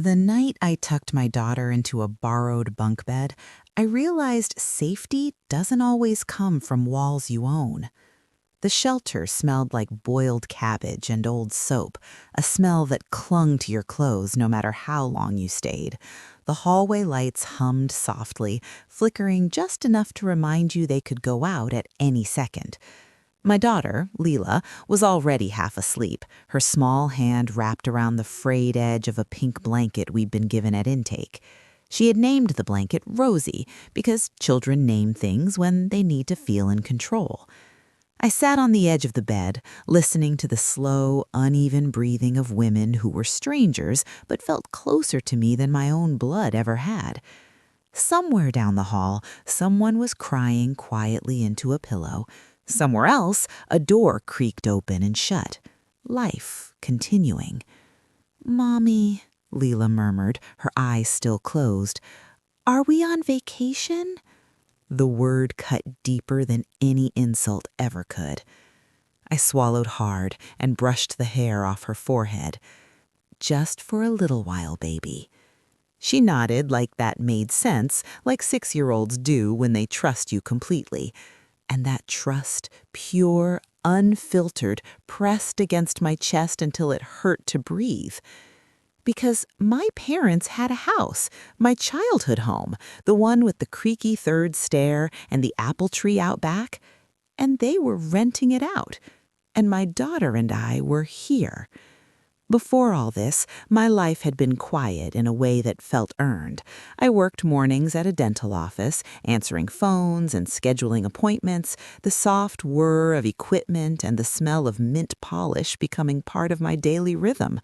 The night I tucked my daughter into a borrowed bunk bed, I realized safety doesn't always come from walls you own. The shelter smelled like boiled cabbage and old soap, a smell that clung to your clothes no matter how long you stayed. The hallway lights hummed softly, flickering just enough to remind you they could go out at any second. My daughter, Leela, was already half asleep, her small hand wrapped around the frayed edge of a pink blanket we'd been given at intake. She had named the blanket Rosie because children name things when they need to feel in control. I sat on the edge of the bed, listening to the slow, uneven breathing of women who were strangers but felt closer to me than my own blood ever had. Somewhere down the hall, someone was crying quietly into a pillow. Somewhere else, a door creaked open and shut. Life continuing. "Mommy," Leela murmured, her eyes still closed. "Are we on vacation?" The word cut deeper than any insult ever could. I swallowed hard and brushed the hair off her forehead. "Just for a little while, baby." She nodded like that made sense, like 6-year-olds do when they trust you completely. And that trust, pure, unfiltered, pressed against my chest until it hurt to breathe. Because my parents had a house, my childhood home, the one with the creaky third stair and the apple tree out back, and they were renting it out. And my daughter and I were here. Before all this, my life had been quiet in a way that felt earned. I worked mornings at a dental office, answering phones and scheduling appointments, the soft whir of equipment and the smell of mint polish becoming part of my daily rhythm.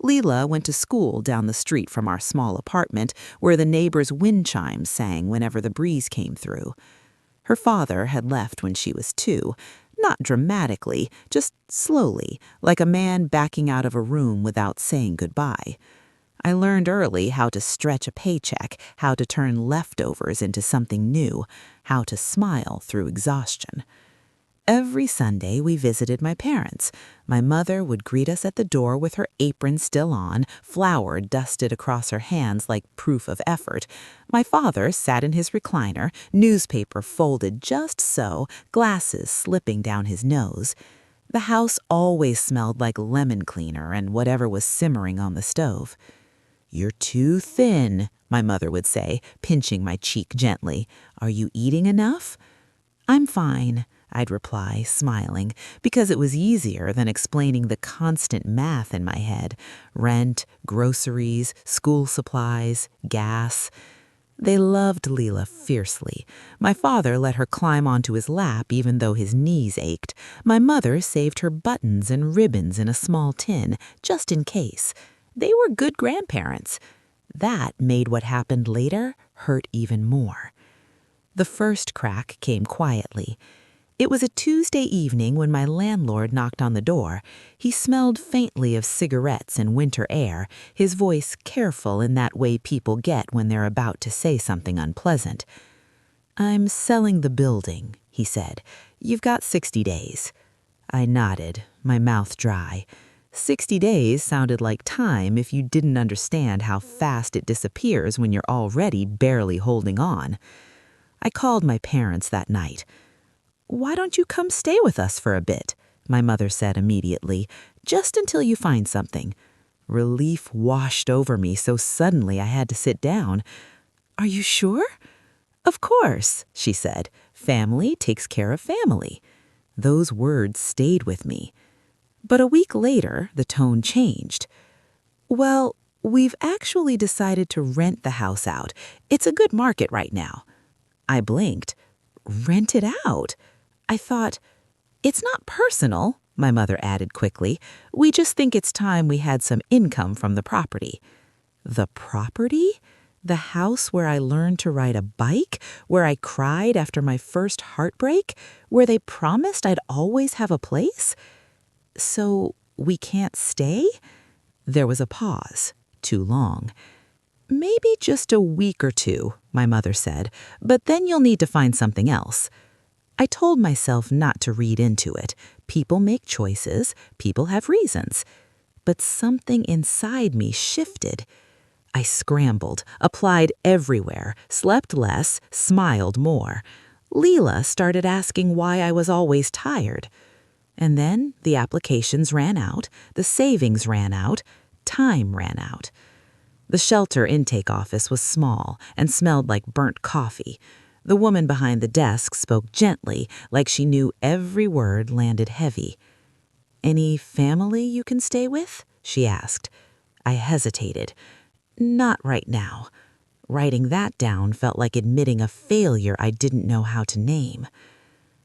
Leela went to school down the street from our small apartment, where the neighbors' wind chimes sang whenever the breeze came through. Her father had left when she was 2, not dramatically, just slowly, like a man backing out of a room without saying goodbye. I learned early how to stretch a paycheck, how to turn leftovers into something new, how to smile through exhaustion. Every Sunday we visited my parents. My mother would greet us at the door with her apron still on, flour dusted across her hands like proof of effort. My father sat in his recliner, newspaper folded just so, glasses slipping down his nose. The house always smelled like lemon cleaner and whatever was simmering on the stove. "You're too thin," my mother would say, pinching my cheek gently. "Are you eating enough?" "I'm fine," I'd reply, smiling, because it was easier than explaining the constant math in my head. Rent, groceries, school supplies, gas. They loved Leela fiercely. My father let her climb onto his lap even though his knees ached. My mother saved her buttons and ribbons in a small tin, just in case. They were good grandparents. That made what happened later hurt even more. The first crack came quietly. It was a Tuesday evening when my landlord knocked on the door. He smelled faintly of cigarettes and winter air, his voice careful in that way people get when they're about to say something unpleasant. "I'm selling the building," he said. "You've got 60 days. I nodded, my mouth dry. 60 days sounded like time if you didn't understand how fast it disappears when you're already barely holding on. I called my parents that night. "Why don't you come stay with us for a bit?" my mother said immediately, "just until you find something." Relief washed over me so suddenly I had to sit down. "Are you sure?" "Of course," she said. "Family takes care of family." Those words stayed with me. But a week later, the tone changed. "Well, we've actually decided to rent the house out. It's a good market right now." I blinked. "Rent it out?" I thought, "It's not personal," my mother added quickly. "We just think it's time we had some income from the property." The property? The house where I learned to ride a bike? Where I cried after my first heartbreak? Where they promised I'd always have a place? "So we can't stay?" There was a pause, too long. "Maybe just a week or 2, my mother said, "but then you'll need to find something else." I told myself not to read into it. People make choices, people have reasons. But something inside me shifted. I scrambled, applied everywhere, slept less, smiled more. Leela started asking why I was always tired. And then the applications ran out, the savings ran out, time ran out. The shelter intake office was small and smelled like burnt coffee. The woman behind the desk spoke gently, like she knew every word landed heavy. "Any family you can stay with?" she asked. I hesitated. "Not right now." Writing that down felt like admitting a failure I didn't know how to name.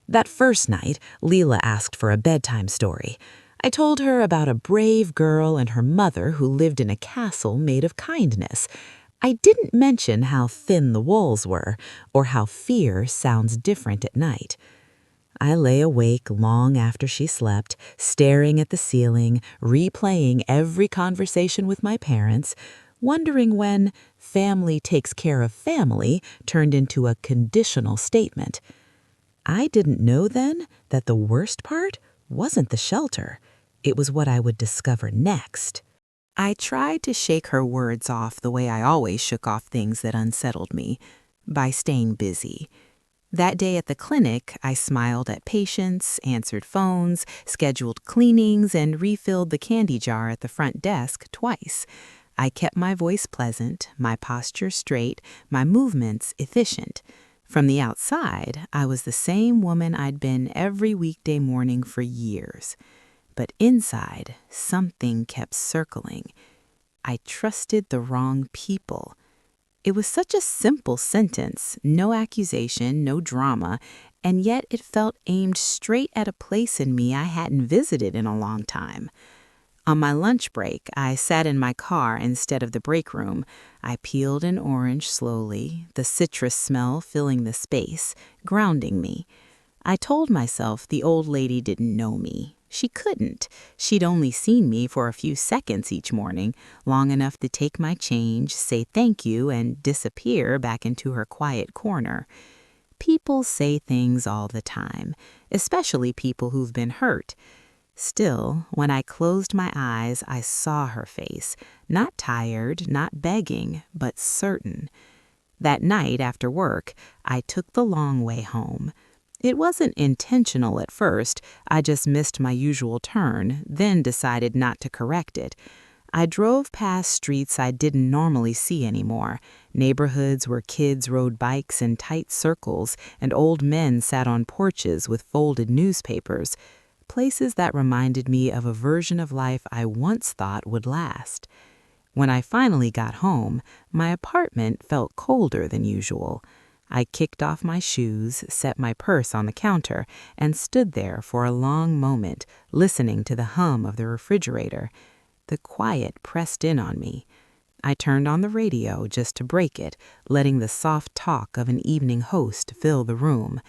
That first night, Leela asked for a bedtime story. I told her about a brave girl and her mother who lived in a castle made of kindness. I didn't mention how thin the walls were, or how fear sounds different at night. I lay awake long after she slept, staring at the ceiling, replaying every conversation with my parents, wondering when "family takes care of family" turned into a conditional statement. I didn't know then that the worst part wasn't the shelter. It was what I would discover next. I tried to shake her words off the way I always shook off things that unsettled me, by staying busy. That day at the clinic, I smiled at patients, answered phones, scheduled cleanings, and refilled the candy jar at the front desk twice. I kept my voice pleasant, my posture straight, my movements efficient. From the outside, I was the same woman I'd been every weekday morning for years. But inside, something kept circling. I trusted the wrong people. It was such a simple sentence, no accusation, no drama, and yet it felt aimed straight at a place in me I hadn't visited in a long time. On my lunch break, I sat in my car instead of the break room. I peeled an orange slowly, the citrus smell filling the space, grounding me. I told myself the old lady didn't know me. She couldn't. She'd only seen me for a few seconds each morning, long enough to take my change, say thank you, and disappear back into her quiet corner. People say things all the time, especially people who've been hurt. Still, when I closed my eyes, I saw her face, not tired, not begging, but certain. That night after work, I took the long way home. It wasn't intentional at first. I just missed my usual turn, then decided not to correct it. I drove past streets I didn't normally see anymore, neighborhoods where kids rode bikes in tight circles and old men sat on porches with folded newspapers, places that reminded me of a version of life I once thought would last. When I finally got home, my apartment felt colder than usual. I kicked off my shoes, set my purse on the counter, and stood there for a long moment, listening to the hum of the refrigerator. The quiet pressed in on me. I turned on the radio just to break it, letting the soft talk of an evening host fill the room.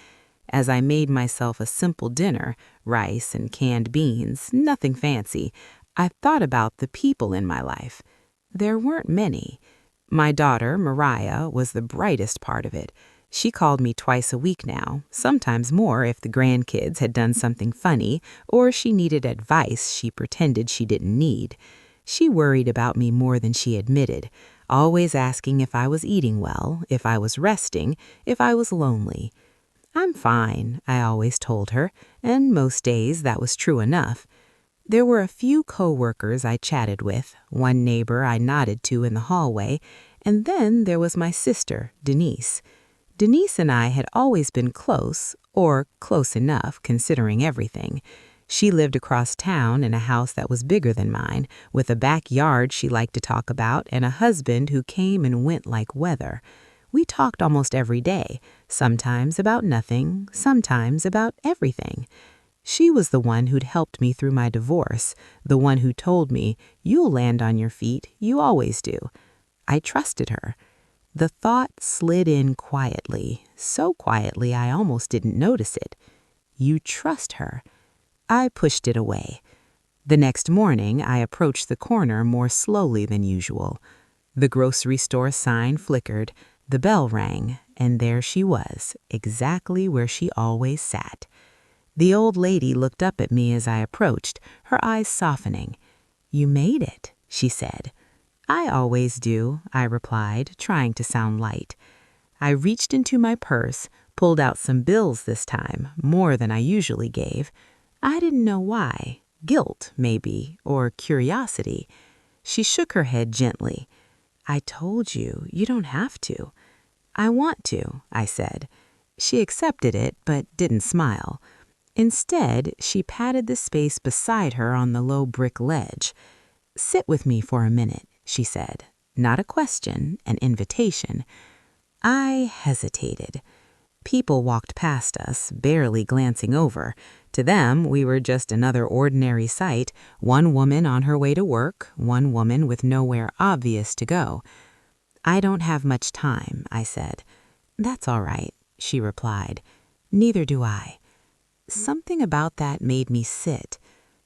As I made myself a simple dinner, rice and canned beans, nothing fancy, I thought about the people in my life. There weren't many. My daughter, Mariah, was the brightest part of it. She called me twice a week now, sometimes more if the grandkids had done something funny or she needed advice she pretended she didn't need. She worried about me more than she admitted, always asking if I was eating well, if I was resting, if I was lonely. "I'm fine," I always told her, and most days that was true enough. There were a few co-workers I chatted with, one neighbor I nodded to in the hallway, and then there was my sister, Denise. Denise and I had always been close, or close enough considering everything. She lived across town in a house that was bigger than mine, with a backyard she liked to talk about and a husband who came and went like weather. We talked almost every day, sometimes about nothing, sometimes about everything. She was the one who'd helped me through my divorce, the one who told me, "You'll land on your feet, you always do." I trusted her. The thought slid in quietly, so quietly I almost didn't notice it. You trust her. I pushed it away. The next morning, I approached the corner more slowly than usual. The grocery store sign flickered, the bell rang, and there she was, exactly where she always sat. The old lady looked up at me as I approached, her eyes softening. "You made it," she said. I always do, I replied, trying to sound light. I reached into my purse, pulled out some bills this time, more than I usually gave. I didn't know why. Guilt, maybe, or curiosity. She shook her head gently. I told you, you don't have to. I want to, I said. She accepted it, but didn't smile. Instead, she patted the space beside her on the low brick ledge. Sit with me for a minute, she said. Not a question, an invitation. I hesitated. People walked past us, barely glancing over. To them, we were just another ordinary sight, one woman on her way to work, one woman with nowhere obvious to go. I don't have much time, I said. That's all right, she replied. Neither do I. Something about that made me sit.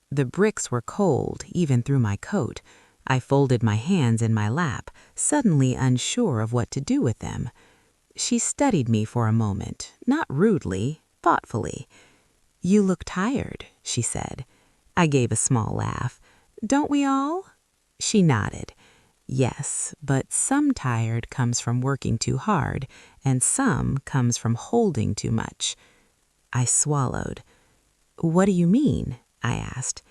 The bricks were cold, even through my coat. I folded my hands in my lap, suddenly unsure of what to do with them. She studied me for a moment, not rudely, thoughtfully. You look tired, she said. I gave a small laugh. Don't we all? She nodded. Yes, but some tired comes from working too hard, and some comes from holding too much. I swallowed. What do you mean? I asked.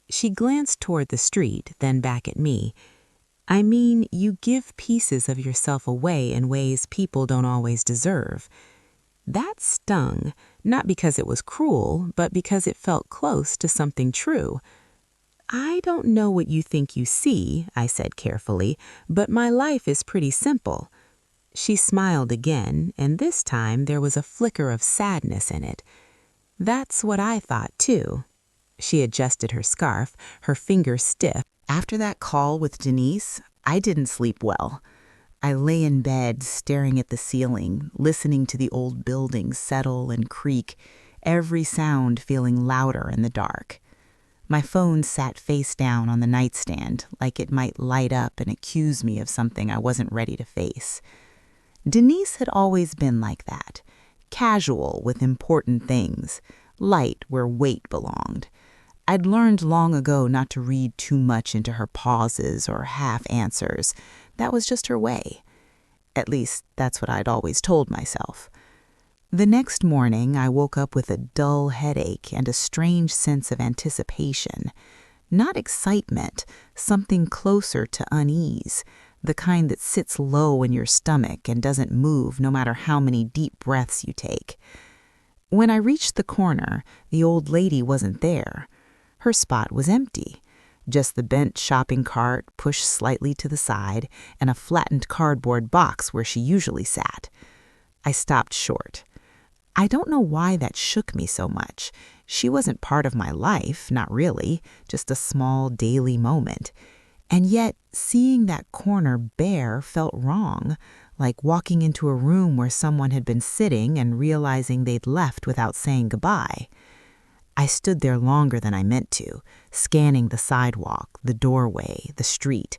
She glanced toward the street, then back at me. I mean, you give pieces of yourself away in ways people don't always deserve. That stung, not because it was cruel, but because it felt close to something true. I don't know what you think you see, I said carefully, but my life is pretty simple. She smiled again, and this time there was a flicker of sadness in it. That's what I thought, too. She adjusted her scarf, her fingers stiff. After that call with Denise, I didn't sleep well. I lay in bed, staring at the ceiling, listening to the old buildings settle and creak, every sound feeling louder in the dark. My phone sat face down on the nightstand, like it might light up and accuse me of something I wasn't ready to face. Denise had always been like that, casual with important things, light where weight belonged. I'd learned long ago not to read too much into her pauses or half answers. That was just her way. At least, that's what I'd always told myself. The next morning, I woke up with a dull headache and a strange sense of anticipation. Not excitement, something closer to unease, the kind that sits low in your stomach and doesn't move no matter how many deep breaths you take. When I reached the corner, the old lady wasn't there. Her spot was empty. Just the bent shopping cart pushed slightly to the side and a flattened cardboard box where she usually sat. I stopped short. I don't know why that shook me so much. She wasn't part of my life, not really, just a small daily moment. And yet, seeing that corner bare felt wrong, like walking into a room where someone had been sitting and realizing they'd left without saying goodbye. I stood there longer than I meant to, scanning the sidewalk, the doorway, the street.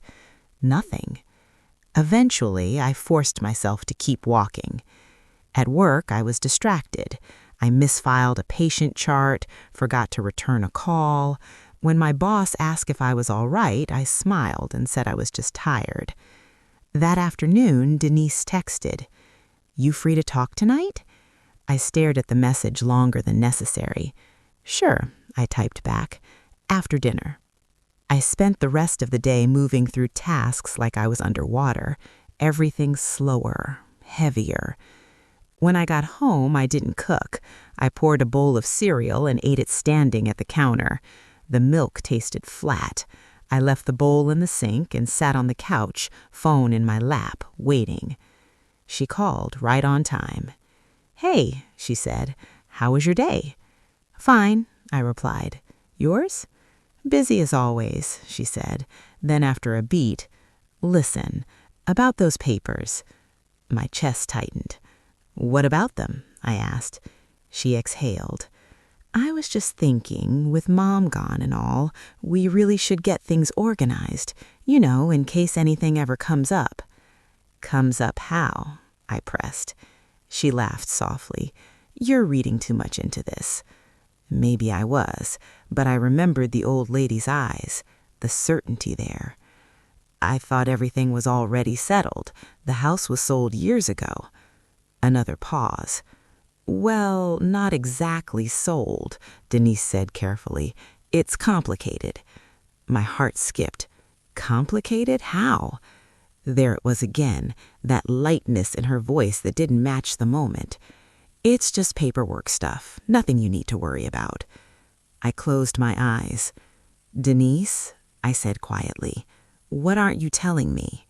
Nothing. Eventually, I forced myself to keep walking. At work, I was distracted. I misfiled a patient chart, forgot to return a call. When my boss asked if I was all right, I smiled and said I was just tired. That afternoon, Denise texted, "You free to talk tonight?" I stared at the message longer than necessary. "Sure," I typed back, "after dinner." I spent the rest of the day moving through tasks like I was underwater, everything slower, heavier. When I got home, I didn't cook. I poured a bowl of cereal and ate it standing at the counter. The milk tasted flat. I left the bowl in the sink and sat on the couch, phone in my lap, waiting. She called right on time. "Hey," she said, "how was your day?" "Fine," I replied. "Yours?" "Busy as always," she said. Then after a beat, "Listen, about those papers." My chest tightened. "What about them?" I asked. She exhaled. "I was just thinking, with Mom gone and all, we really should get things organized, in case anything ever comes up." "Comes up how?" I pressed. She laughed softly. "You're reading too much into this." Maybe I was, but I remembered the old lady's eyes, the certainty there. I thought everything was already settled. The house was sold years ago. Another pause. Well, not exactly sold, Denise said carefully. It's complicated. My heart skipped. Complicated? How? There it was again, that lightness in her voice that didn't match the moment. It's just paperwork stuff, nothing you need to worry about. I closed my eyes. Denise, I said quietly, what aren't you telling me?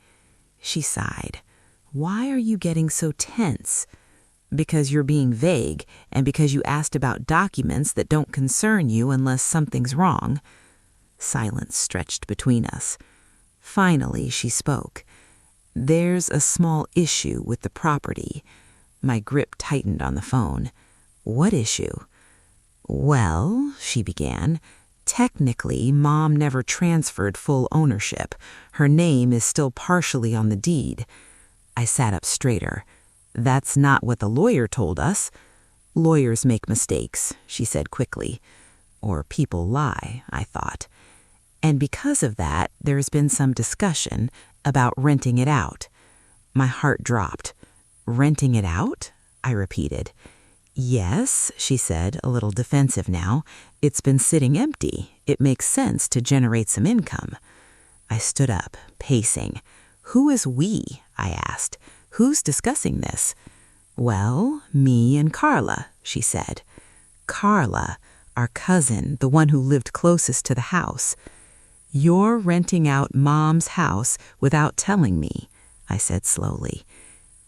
She sighed. Why are you getting so tense? Because you're being vague, and because you asked about documents that don't concern you unless something's wrong. Silence stretched between us. Finally, she spoke. There's a small issue with the property. My grip tightened on the phone. What issue? Well, she began, technically, Mom never transferred full ownership. Her name is still partially on the deed. I sat up straighter. That's not what the lawyer told us. Lawyers make mistakes, she said quickly. Or people lie, I thought. And because of that, there's been some discussion about renting it out. My heart dropped. Renting it out? I repeated. Yes, she said, a little defensive now. It's been sitting empty. It makes sense to generate some income. I stood up, pacing. Who is we? I asked. Who's discussing this? Well, me and Carla, she said. Carla, our cousin, the one who lived closest to the house. You're renting out Mom's house without telling me, I said slowly.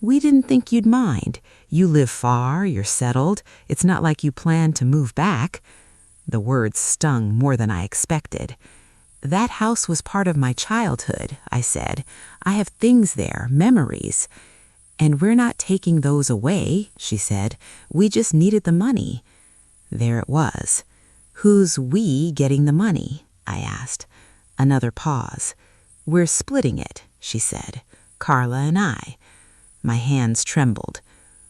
We didn't think you'd mind. You live far, you're settled. It's not like you plan to move back. The words stung more than I expected. That house was part of my childhood, I said. I have things there, memories. And we're not taking those away, she said. We just needed the money. There it was. Who's we getting the money? I asked. Another pause. We're splitting it, she said. Carla and I. My hands trembled.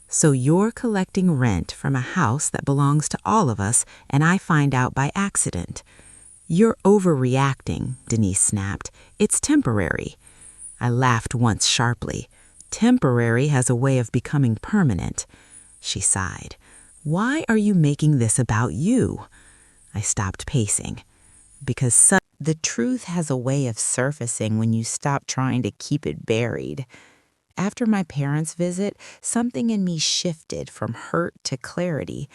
So you're collecting rent from a house that belongs to all of us, and I find out by accident. You're overreacting, Denise snapped. It's temporary. I laughed once sharply. Temporary has a way of becoming permanent. She sighed. Why are you making this about you? I stopped pacing. Because the truth has a way of surfacing when you stop trying to keep it buried. After my parents' visit, something in me shifted from hurt to clarity.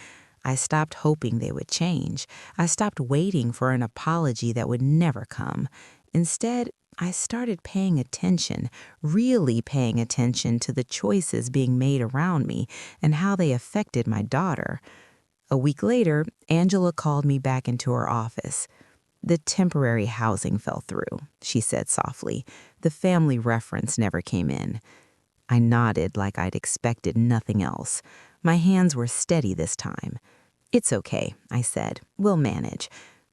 I stopped hoping they would change. I stopped waiting for an apology that would never come. Instead, I started paying attention, really paying attention to the choices being made around me and how they affected my daughter. A week later, Angela called me back into her office. The temporary housing fell through, she said softly. The family reference never came in. I nodded like I'd expected nothing else. My hands were steady this time. It's okay, I said. We'll manage.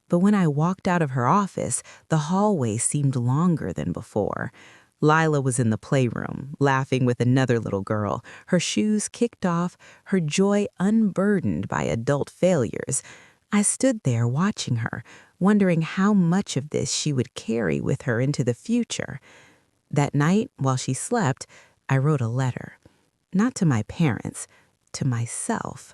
But when I walked out of her office, the hallway seemed longer than before. Lila was in the playroom, laughing with another little girl, her shoes kicked off, her joy unburdened by adult failures. I stood there watching her, wondering how much of this she would carry with her into the future. That night, while she slept, I wrote a letter. Not to my parents, to myself.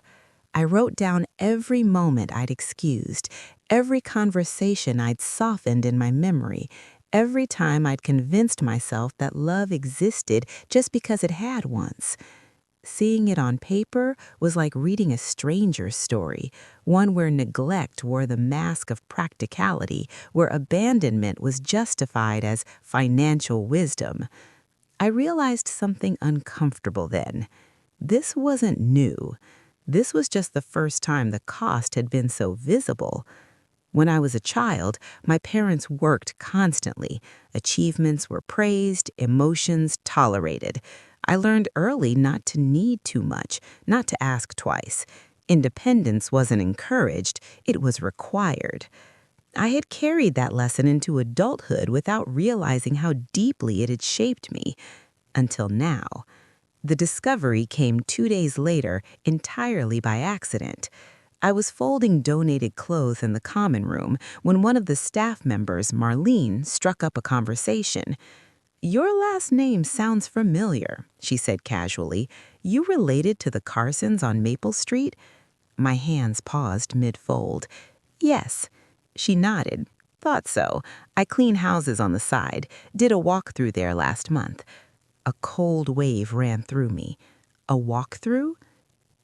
I wrote down every moment I'd excused, every conversation I'd softened in my memory, every time I'd convinced myself that love existed just because it had once. Seeing it on paper was like reading a stranger's story, one where neglect wore the mask of practicality, where abandonment was justified as financial wisdom. I realized something uncomfortable then. This wasn't new. This was just the first time the cost had been so visible. When I was a child, my parents worked constantly. Achievements were praised, emotions tolerated. I learned early not to need too much, not to ask twice. Independence wasn't encouraged, it was required. I had carried that lesson into adulthood without realizing how deeply it had shaped me. Until now. The discovery came 2 days later entirely by accident. I was folding donated clothes in the common room when one of the staff members, Marlene, struck up a conversation. "Your last name sounds familiar," she said casually. "You related to the Carsons on Maple Street?" My hands paused mid-fold. "Yes." She nodded. "Thought so. I clean houses on the side. Did a walkthrough there last month." A cold wave ran through me. "A walkthrough?"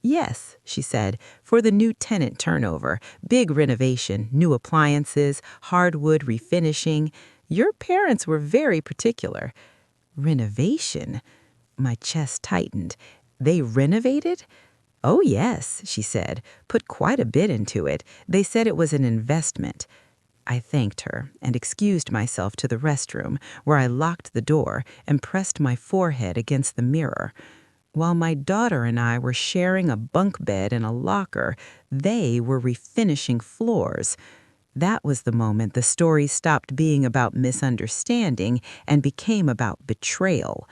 "Yes," she said, "for the new tenant turnover. Big renovation, new appliances, hardwood refinishing. Your parents were very particular." "Renovation?" My chest tightened. "They renovated?" "Oh, yes," she said. "Put quite a bit into it. They said it was an investment." I thanked her and excused myself to the restroom, where I locked the door and pressed my forehead against the mirror. While my daughter and I were sharing a bunk bed and a locker, they were refinishing floors. That was the moment the story stopped being about misunderstanding and became about betrayal.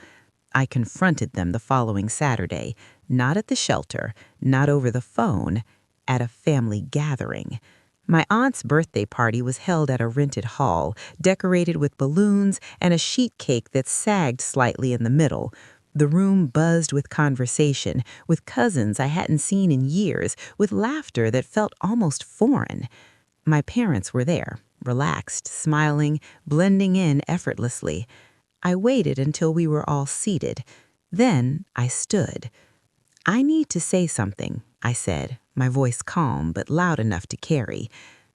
I confronted them the following Saturday, not at the shelter, not over the phone, at a family gathering. My aunt's birthday party was held at a rented hall, decorated with balloons and a sheet cake that sagged slightly in the middle. The room buzzed with conversation, with cousins I hadn't seen in years, with laughter that felt almost foreign. My parents were there, relaxed, smiling, blending in effortlessly. I waited until we were all seated. Then I stood. "I need to say something," I said, my voice calm but loud enough to carry.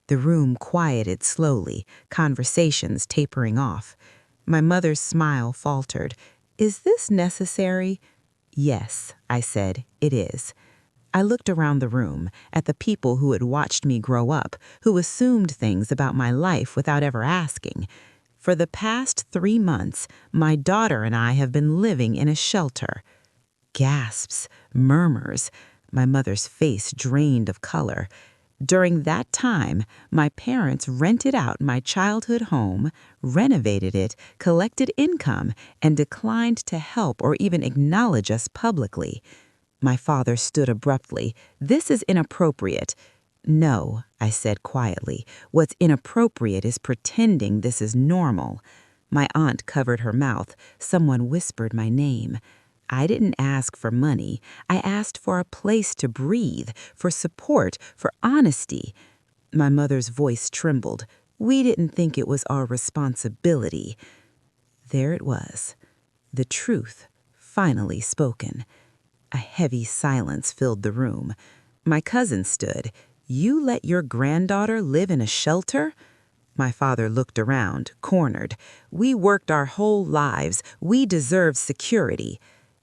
The room quieted slowly, conversations tapering off. My mother's smile faltered. "Is this necessary?" "Yes," I said, "it is." I looked around the room, at the people who had watched me grow up, who assumed things about my life without ever asking. For the past 3 months, my daughter and I have been living in a shelter. Gasps, murmurs. My mother's face drained of color. During that time, my parents rented out my childhood home, renovated it, collected income, and declined to help or even acknowledge us publicly. My father stood abruptly. "This is inappropriate." "No," I said quietly. "What's inappropriate is pretending this is normal." My aunt covered her mouth. Someone whispered my name. I didn't ask for money. I asked for a place to breathe, for support, for honesty. My mother's voice trembled. "We didn't think it was our responsibility." There it was. The truth, finally spoken. A heavy silence filled the room. My cousin stood. "You let your granddaughter live in a shelter?" My father looked around, cornered. "We worked our whole lives. We deserve security."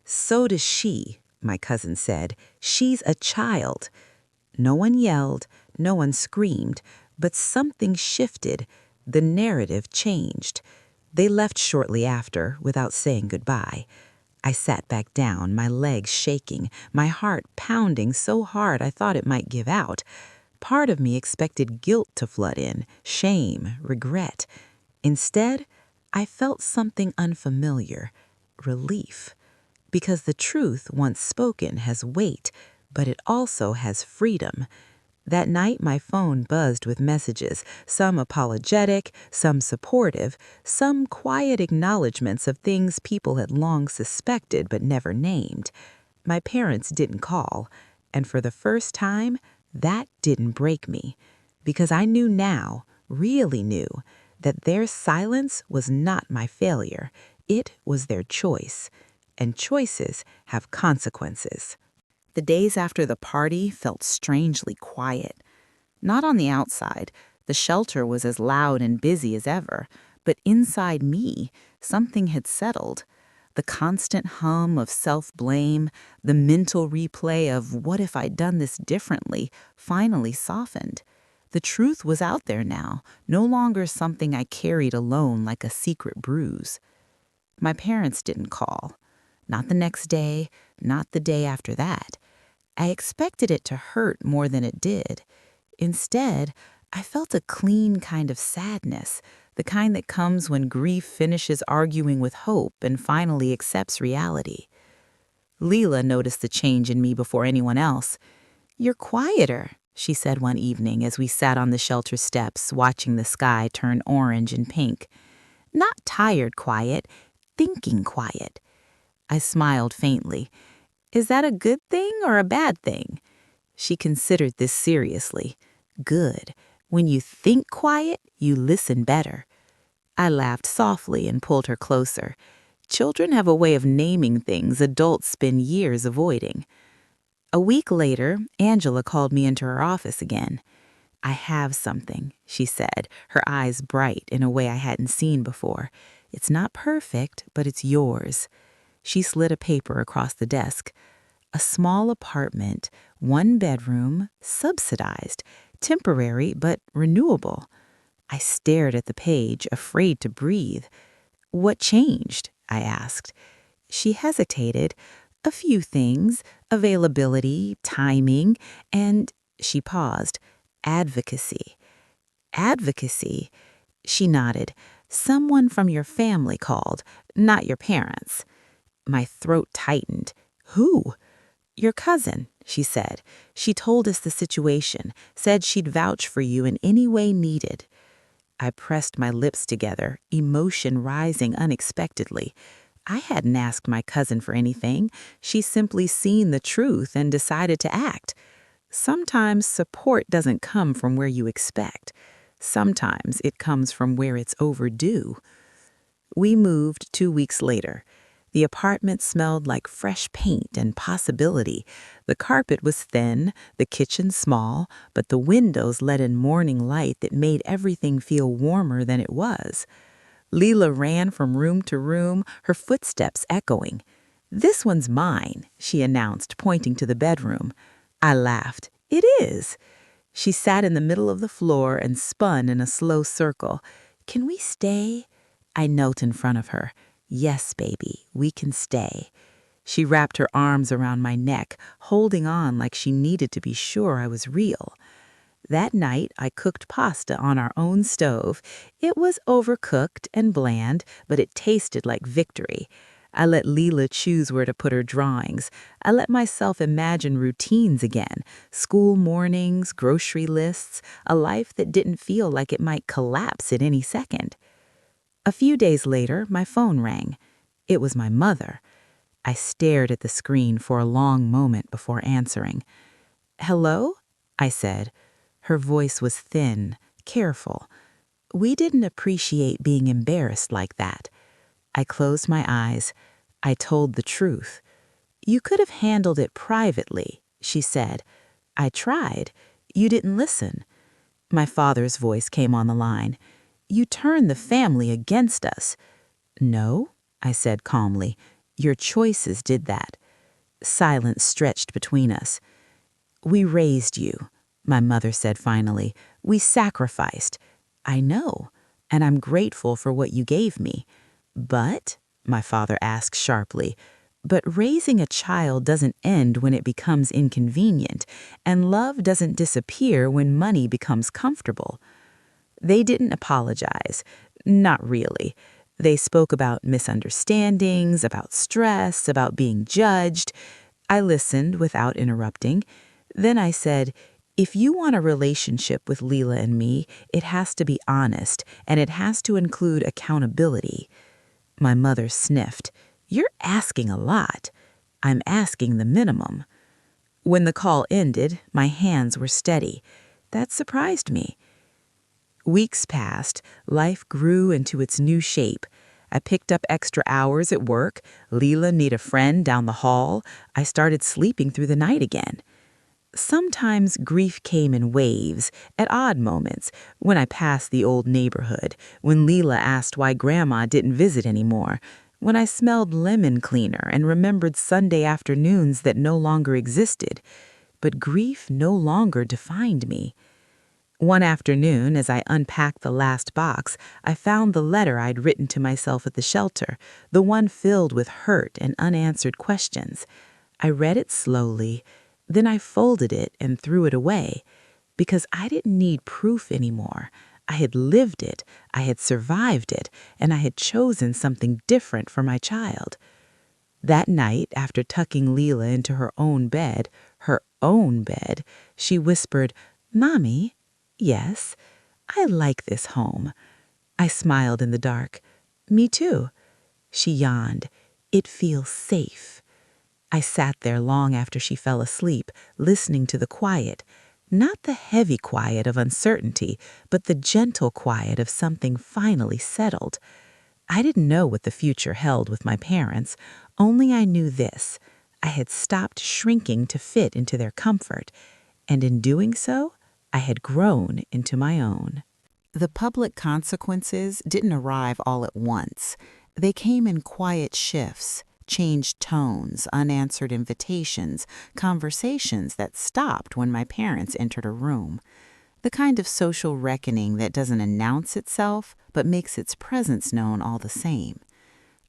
"So does she," my cousin said. "She's a child." No one yelled, no one screamed, but something shifted. The narrative changed. They left shortly after, without saying goodbye. I sat back down, my legs shaking, my heart pounding so hard I thought it might give out. Part of me expected guilt to flood in, shame, regret. Instead, I felt something unfamiliar, relief. Because the truth, once spoken, has weight, but it also has freedom. That night, my phone buzzed with messages, some apologetic, some supportive, some quiet acknowledgments of things people had long suspected but never named. My parents didn't call, and for the first time, that didn't break me, because I knew now, really knew, that their silence was not my failure. It was their choice, and choices have consequences. The days after the party felt strangely quiet. Not on the outside. The shelter was as loud and busy as ever. But inside me, something had settled. The constant hum of self-blame, the mental replay of what if I'd done this differently, finally softened. The truth was out there now, no longer something I carried alone like a secret bruise. My parents didn't call. Not the next day, not the day after that. I expected it to hurt more than it did. Instead, I felt a clean kind of sadness, the kind that comes when grief finishes arguing with hope and finally accepts reality. Leela noticed the change in me before anyone else. "You're quieter," she said one evening as we sat on the shelter steps watching the sky turn orange and pink. Not tired quiet, thinking quiet. I smiled faintly. Is that a good thing or a bad thing? She considered this seriously. Good. When you think quiet, you listen better. I laughed softly and pulled her closer. Children have a way of naming things adults spend years avoiding. A week later, Angela called me into her office again. I have something, she said, her eyes bright in a way I hadn't seen before. It's not perfect, but it's yours. She slid a paper across the desk. A small apartment, 1 bedroom, subsidized, temporary but renewable. I stared at the page, afraid to breathe. What changed? I asked. She hesitated. A few things, availability, timing, and she paused. Advocacy. Advocacy? She nodded. Someone from your family called, not your parents. My throat tightened. Who? Your cousin, she said. She told us the situation, said she'd vouch for you in any way needed. I pressed my lips together, emotion rising unexpectedly. I hadn't asked my cousin for anything. She simply seen the truth and decided to act. Sometimes support doesn't come from where you expect. Sometimes it comes from where it's overdue. We moved 2 weeks later. The apartment smelled like fresh paint and possibility. The carpet was thin, the kitchen small, but the windows let in morning light that made everything feel warmer than it was. Leela ran from room to room, her footsteps echoing. "This one's mine," she announced, pointing to the bedroom. I laughed. "It is." She sat in the middle of the floor and spun in a slow circle. "Can we stay?" I knelt in front of her. "Yes, baby, we can stay." She wrapped her arms around my neck, holding on like she needed to be sure I was real. That night, I cooked pasta on our own stove. It was overcooked and bland, but it tasted like victory. I let Leela choose where to put her drawings. I let myself imagine routines again, school mornings, grocery lists, a life that didn't feel like it might collapse at any second. A few days later, my phone rang. It was my mother. I stared at the screen for a long moment before answering. "Hello?" I said. Her voice was thin, careful. We didn't appreciate being embarrassed like that. I closed my eyes. I told the truth. "You could have handled it privately," she said. "I tried. You didn't listen." My father's voice came on the line. "You turned the family against us." "No," I said calmly. "Your choices did that." Silence stretched between us. "We raised you," my mother said finally. "We sacrificed." "I know, and I'm grateful for what you gave me." "But," my father asked sharply, "but raising a child doesn't end when it becomes inconvenient, and love doesn't disappear when money becomes comfortable." They didn't apologize. Not really. They spoke about misunderstandings, about stress, about being judged. I listened without interrupting. Then I said, "If you want a relationship with Leela and me, it has to be honest, and it has to include accountability." My mother sniffed. "You're asking a lot." "I'm asking the minimum." When the call ended, my hands were steady. That surprised me. Weeks passed, life grew into its new shape. I picked up extra hours at work. Leela needed a friend down the hall. I started sleeping through the night again. Sometimes grief came in waves, at odd moments, when I passed the old neighborhood, when Leela asked why Grandma didn't visit anymore, when I smelled lemon cleaner and remembered Sunday afternoons that no longer existed. But grief no longer defined me. One afternoon, as I unpacked the last box, I found the letter I'd written to myself at the shelter, the one filled with hurt and unanswered questions. I read it slowly, then I folded it and threw it away, because I didn't need proof anymore. I had lived it, I had survived it, and I had chosen something different for my child. That night, after tucking Leela into her own bed, her own bed, she whispered, "Mommy, yes, I like this home." I smiled in the dark. "Me too." She yawned. "It feels safe." I sat there long after she fell asleep, listening to the quiet. Not the heavy quiet of uncertainty, but the gentle quiet of something finally settled. I didn't know what the future held with my parents, only I knew this. I had stopped shrinking to fit into their comfort, and in doing so, I had grown into my own. The public consequences didn't arrive all at once. They came in quiet shifts, changed tones, unanswered invitations, conversations that stopped when my parents entered a room. The kind of social reckoning that doesn't announce itself, but makes its presence known all the same.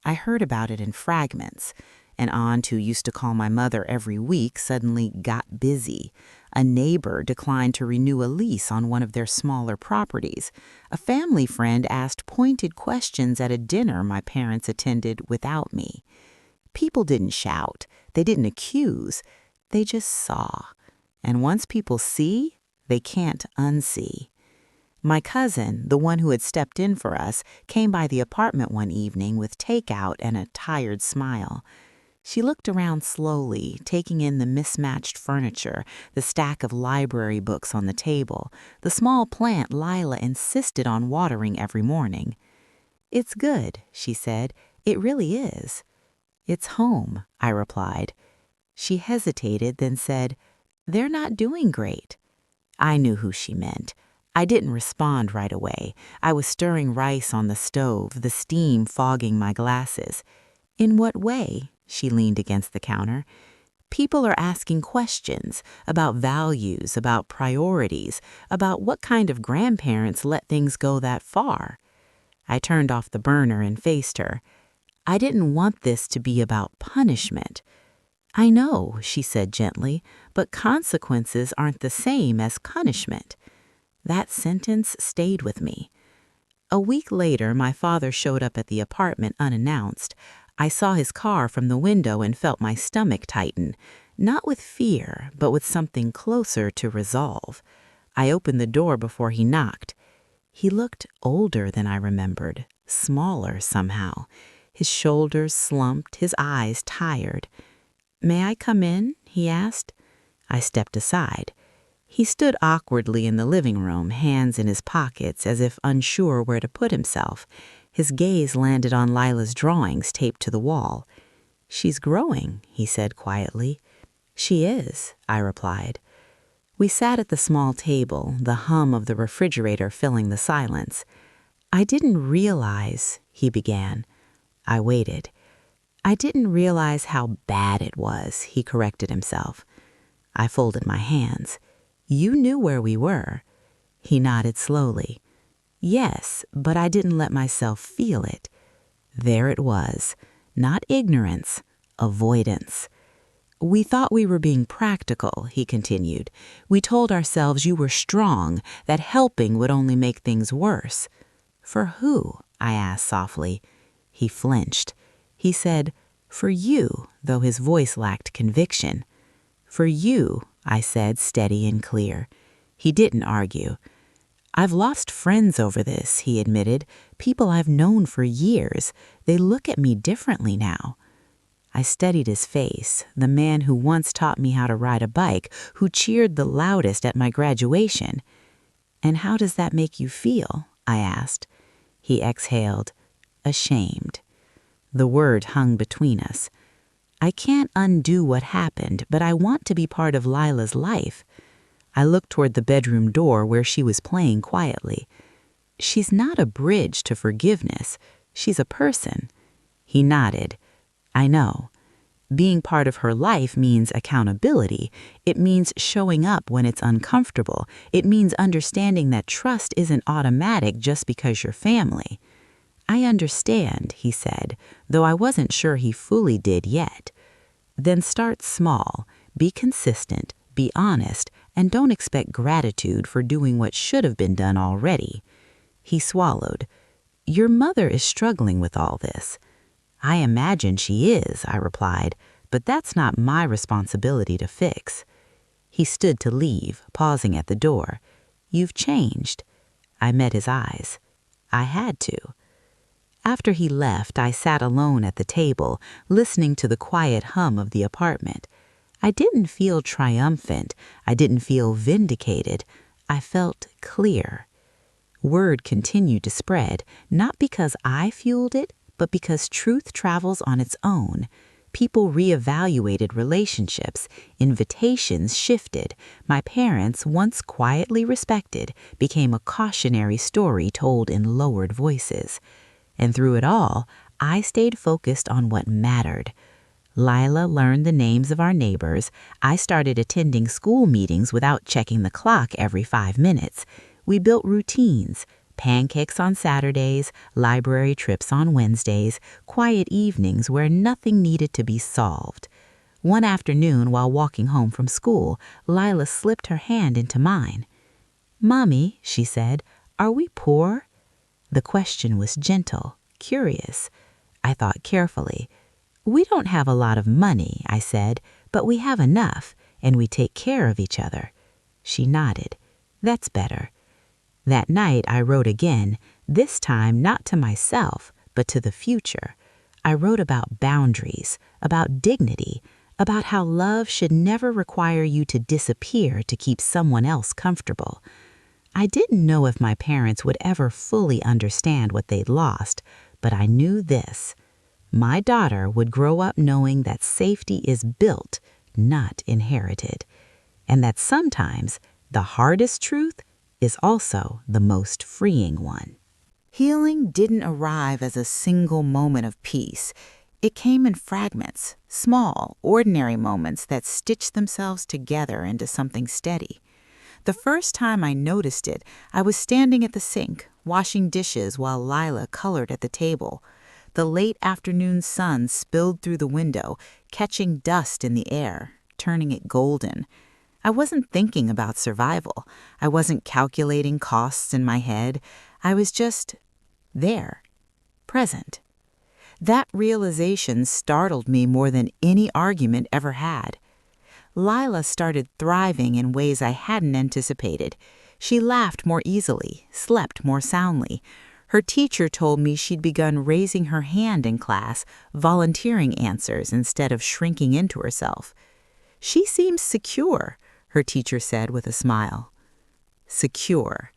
I heard about it in fragments. An aunt who used to call my mother every week suddenly got busy. A neighbor declined to renew a lease on one of their smaller properties. A family friend asked pointed questions at a dinner my parents attended without me. People didn't shout. They didn't accuse. They just saw. And once people see, they can't unsee. My cousin, the one who had stepped in for us, came by the apartment one evening with takeout and a tired smile. She looked around slowly, taking in the mismatched furniture, the stack of library books on the table, the small plant Lila insisted on watering every morning. "It's good," she said. "It really is." "It's home," I replied. She hesitated, then said, "They're not doing great." I knew who she meant. I didn't respond right away. I was stirring rice on the stove, the steam fogging my glasses. "In what way?" She leaned against the counter. "People are asking questions about values, about priorities, about what kind of grandparents let things go that far." I turned off the burner and faced her. "I didn't want this to be about punishment." "I know," she said gently, "but consequences aren't the same as punishment." That sentence stayed with me. A week later, my father showed up at the apartment unannounced. I saw his car from the window and felt my stomach tighten, not with fear, but with something closer to resolve. I opened the door before he knocked. He looked older than I remembered, smaller somehow. His shoulders slumped, his eyes tired. "May I come in?" he asked. I stepped aside. He stood awkwardly in the living room, hands in his pockets, as if unsure where to put himself. His gaze landed on Lila's drawings taped to the wall. "She's growing," he said quietly. "She is," I replied. We sat at the small table, the hum of the refrigerator filling the silence. "I didn't realize," he began. I waited. "I didn't realize how bad it was," he corrected himself. I folded my hands. "You knew where we were." He nodded slowly. "Yes, but I didn't let myself feel it." There it was. Not ignorance, avoidance. "We thought we were being practical," he continued. "We told ourselves you were strong, that helping would only make things worse." "For who?" I asked softly. He flinched. He said, "For you," though his voice lacked conviction. "For you," I said, steady and clear. He didn't argue. "I've lost friends over this," he admitted. "People I've known for years. They look at me differently now." I studied his face, the man who once taught me how to ride a bike, who cheered the loudest at my graduation. "And how does that make you feel?" I asked. He exhaled, "Ashamed." The word hung between us. "I can't undo what happened, but I want to be part of Lila's life." I looked toward the bedroom door where she was playing quietly. "She's not a bridge to forgiveness. She's a person." He nodded. "I know. Being part of her life means accountability. It means showing up when it's uncomfortable. It means understanding that trust isn't automatic just because you're family." "I understand," he said, though I wasn't sure he fully did yet. "Then start small. Be consistent. Be honest. And don't expect gratitude for doing what should have been done already." He swallowed. "Your mother is struggling with all this." "I imagine she is," I replied, "but that's not my responsibility to fix." He stood to leave, pausing at the door. "You've changed." I met his eyes. I had to. After he left, I sat alone at the table, listening to the quiet hum of the apartment. I didn't feel triumphant. I didn't feel vindicated. I felt clear. Word continued to spread, not because I fueled it, but because truth travels on its own. People reevaluated relationships. Invitations shifted. My parents, once quietly respected, became a cautionary story told in lowered voices. And through it all, I stayed focused on what mattered. Lila learned the names of our neighbors. I started attending school meetings without checking the clock every 5 minutes. We built routines: pancakes on Saturdays, library trips on Wednesdays, quiet evenings where nothing needed to be solved. One afternoon, while walking home from school, Lila slipped her hand into mine. "Mommy," she said, "are we poor?" The question was gentle, curious. I thought carefully. "We don't have a lot of money," I said, "but we have enough, and we take care of each other." She nodded. "That's better." That night I wrote again, this time not to myself, but to the future. I wrote about boundaries, about dignity, about how love should never require you to disappear to keep someone else comfortable. I didn't know if my parents would ever fully understand what they'd lost, but I knew this: my daughter would grow up knowing that safety is built, not inherited, and that sometimes the hardest truth is also the most freeing one. Healing didn't arrive as a single moment of peace. It came in fragments, small, ordinary moments that stitched themselves together into something steady. The first time I noticed it, I was standing at the sink, washing dishes while Lila colored at the table. The late afternoon sun spilled through the window, catching dust in the air, turning it golden. I wasn't thinking about survival. I wasn't calculating costs in my head. I was just there, present. That realization startled me more than any argument ever had. Lila started thriving in ways I hadn't anticipated. She laughed more easily, slept more soundly. Her teacher told me she'd begun raising her hand in class, volunteering answers instead of shrinking into herself. "She seems secure," her teacher said with a smile. Secure.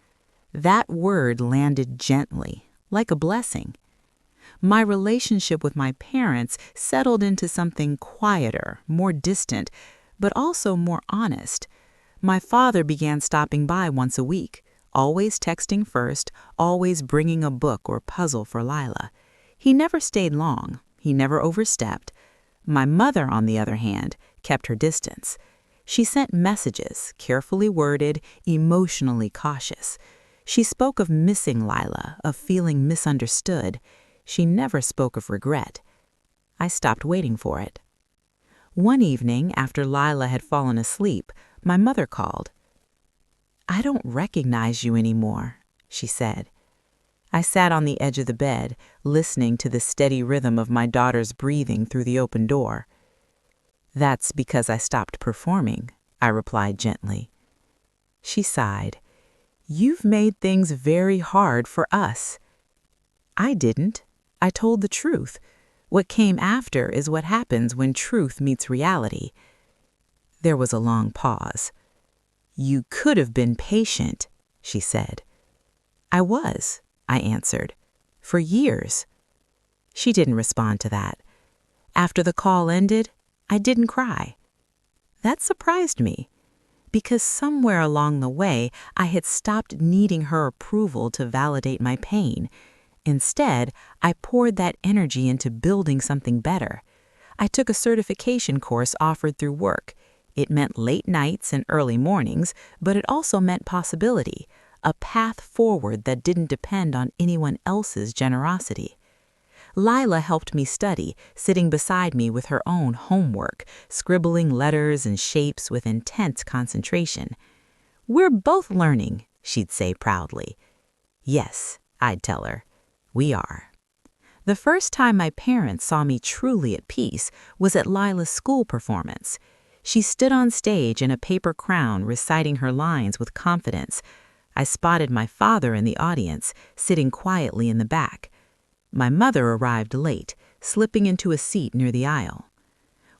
That word landed gently, like a blessing. My relationship with my parents settled into something quieter, more distant, but also more honest. My father began stopping by once a week, always texting first, always bringing a book or puzzle for Lila. He never stayed long. He never overstepped. My mother, on the other hand, kept her distance. She sent messages, carefully worded, emotionally cautious. She spoke of missing Lila, of feeling misunderstood. She never spoke of regret. I stopped waiting for it. One evening, after Lila had fallen asleep, my mother called. "I don't recognize you anymore," she said. I sat on the edge of the bed, listening to the steady rhythm of my daughter's breathing through the open door. "That's because I stopped performing," I replied gently. She sighed. "You've made things very hard for us." I didn't. I told the truth. What came after is what happens when truth meets reality. There was a long pause. "You could have been patient," she said. "I was," I answered, "for years." She didn't respond to that. After the call ended, I didn't cry. That surprised me, because somewhere along the way, I had stopped needing her approval to validate my pain. Instead, I poured that energy into building something better. I took a certification course offered through work. It meant late nights and early mornings, but it also meant possibility, a path forward that didn't depend on anyone else's generosity. Lila helped me study, sitting beside me with her own homework, scribbling letters and shapes with intense concentration. "We're both learning," she'd say proudly. "Yes," I'd tell her, "we are." The first time my parents saw me truly at peace was at Lila's school performance. She stood on stage in a paper crown reciting her lines with confidence. I spotted my father in the audience, sitting quietly in the back. My mother arrived late, slipping into a seat near the aisle.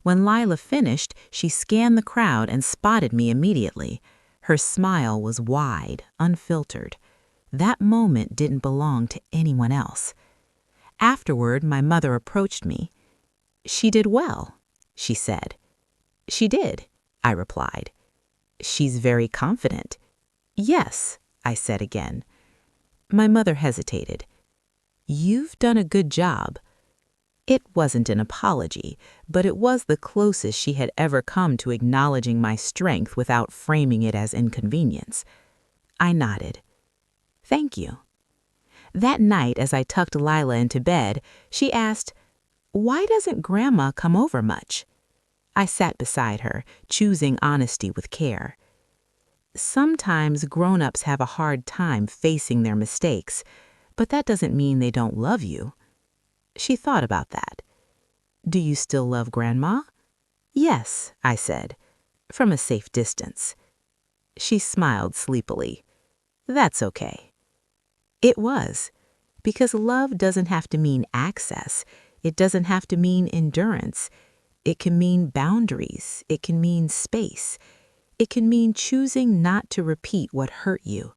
When Lila finished, she scanned the crowd and spotted me immediately. Her smile was wide, unfiltered. That moment didn't belong to anyone else. Afterward, my mother approached me. "She did well," she said. "She did," I replied. "She's very confident." "Yes," I said again. My mother hesitated. "You've done a good job." It wasn't an apology, but it was the closest she had ever come to acknowledging my strength without framing it as inconvenience. I nodded. "Thank you." That night, as I tucked Lila into bed, she asked, "Why doesn't Grandma come over much?" I sat beside her, choosing honesty with care. Sometimes grown-ups have a hard time facing their mistakes, but that doesn't mean they don't love you. She thought about that. "Do you still love Grandma?" "Yes," I said, from a safe distance. She smiled sleepily. "That's okay." It was, because love doesn't have to mean access. It doesn't have to mean endurance. It can mean boundaries. It can mean space. It can mean choosing not to repeat what hurt you.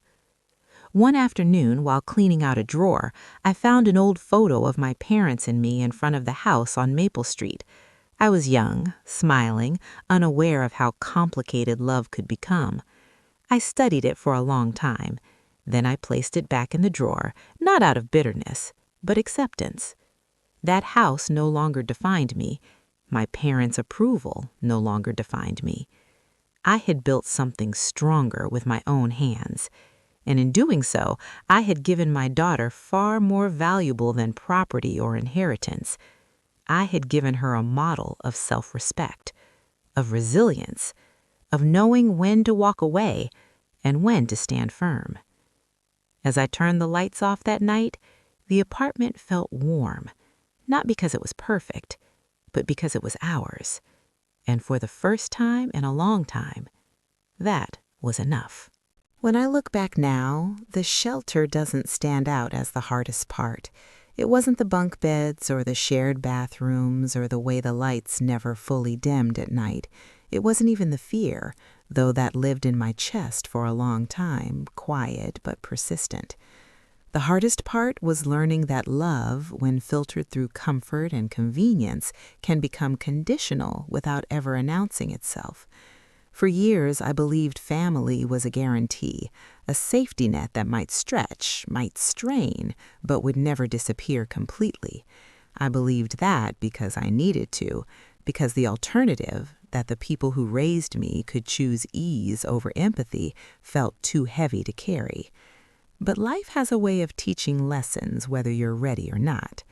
One afternoon, while cleaning out a drawer, I found an old photo of my parents and me in front of the house on Maple Street. I was young, smiling, unaware of how complicated love could become. I studied it for a long time. Then I placed it back in the drawer, not out of bitterness, but acceptance. That house no longer defined me. My parents' approval no longer defined me. I had built something stronger with my own hands. And in doing so, I had given my daughter far more valuable than property or inheritance. I had given her a model of self-respect, of resilience, of knowing when to walk away and when to stand firm. As I turned the lights off that night, the apartment felt warm, not because it was perfect, but because it was ours. And for the first time in a long time, that was enough. When I look back now, the shelter doesn't stand out as the hardest part. It wasn't the bunk beds or the shared bathrooms or the way the lights never fully dimmed at night. It wasn't even the fear, though that lived in my chest for a long time, quiet but persistent. The hardest part was learning that love, when filtered through comfort and convenience, can become conditional without ever announcing itself. For years, I believed family was a guarantee, a safety net that might stretch, might strain, but would never disappear completely. I believed that because I needed to, because the alternative, that the people who raised me could choose ease over empathy, felt too heavy to carry. But life has a way of teaching lessons whether you're ready or not.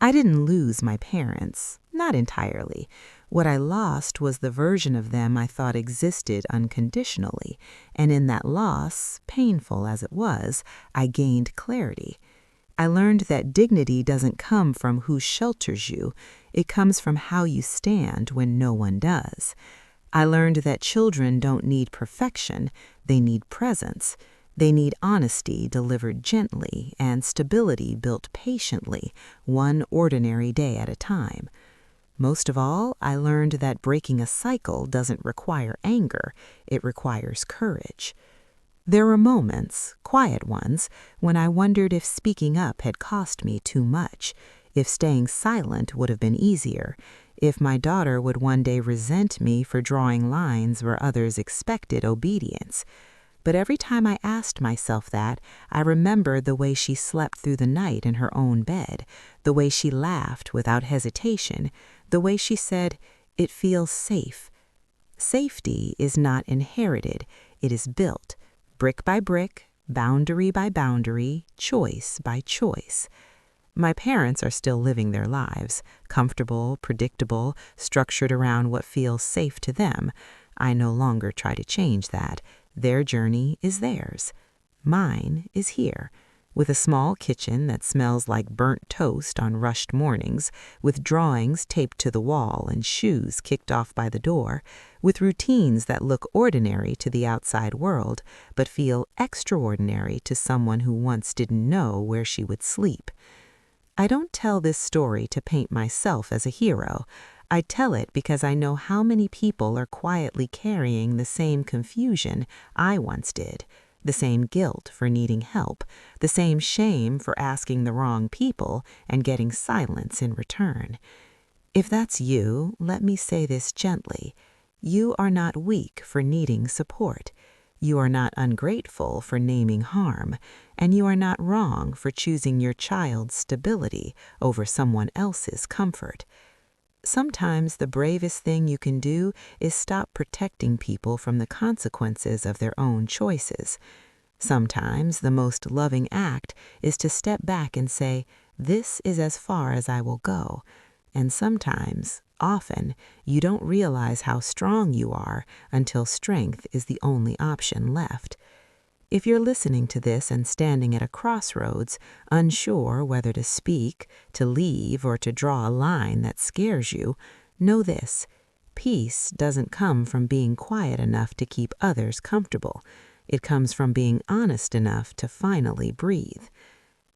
I didn't lose my parents, not entirely. What I lost was the version of them I thought existed unconditionally, and in that loss, painful as it was, I gained clarity. I learned that dignity doesn't come from who shelters you, it comes from how you stand when no one does. I learned that children don't need perfection, they need presence. They need honesty delivered gently and stability built patiently, one ordinary day at a time. Most of all, I learned that breaking a cycle doesn't require anger, it requires courage. There were moments, quiet ones, when I wondered if speaking up had cost me too much, if staying silent would have been easier, if my daughter would one day resent me for drawing lines where others expected obedience. But every time I asked myself that, I remembered the way she slept through the night in her own bed, the way she laughed without hesitation, the way she said, "It feels safe." Safety is not inherited, it is built, brick by brick, boundary by boundary, choice by choice. My parents are still living their lives, comfortable, predictable, structured around what feels safe to them. I no longer try to change that. Their journey is theirs. Mine is here. with a small kitchen that smells like burnt toast on rushed mornings, with drawings taped to the wall and shoes kicked off by the door, with routines that look ordinary to the outside world but feel extraordinary to someone who once didn't know where she would sleep. I don't tell this story to paint myself as a hero. I tell it because I know how many people are quietly carrying the same confusion I once did, the same guilt for needing help, the same shame for asking the wrong people and getting silence in return. If that's you, let me say this gently. You are not weak for needing support. You are not ungrateful for naming harm, and you are not wrong for choosing your child's stability over someone else's comfort. Sometimes the bravest thing you can do is stop protecting people from the consequences of their own choices. Sometimes the most loving act is to step back and say, "This is as far as I will go." And sometimes, often, you don't realize how strong you are until strength is the only option left. If you're listening to this and standing at a crossroads, unsure whether to speak, to leave, or to draw a line that scares you, know this: peace doesn't come from being quiet enough to keep others comfortable. It comes from being honest enough to finally breathe.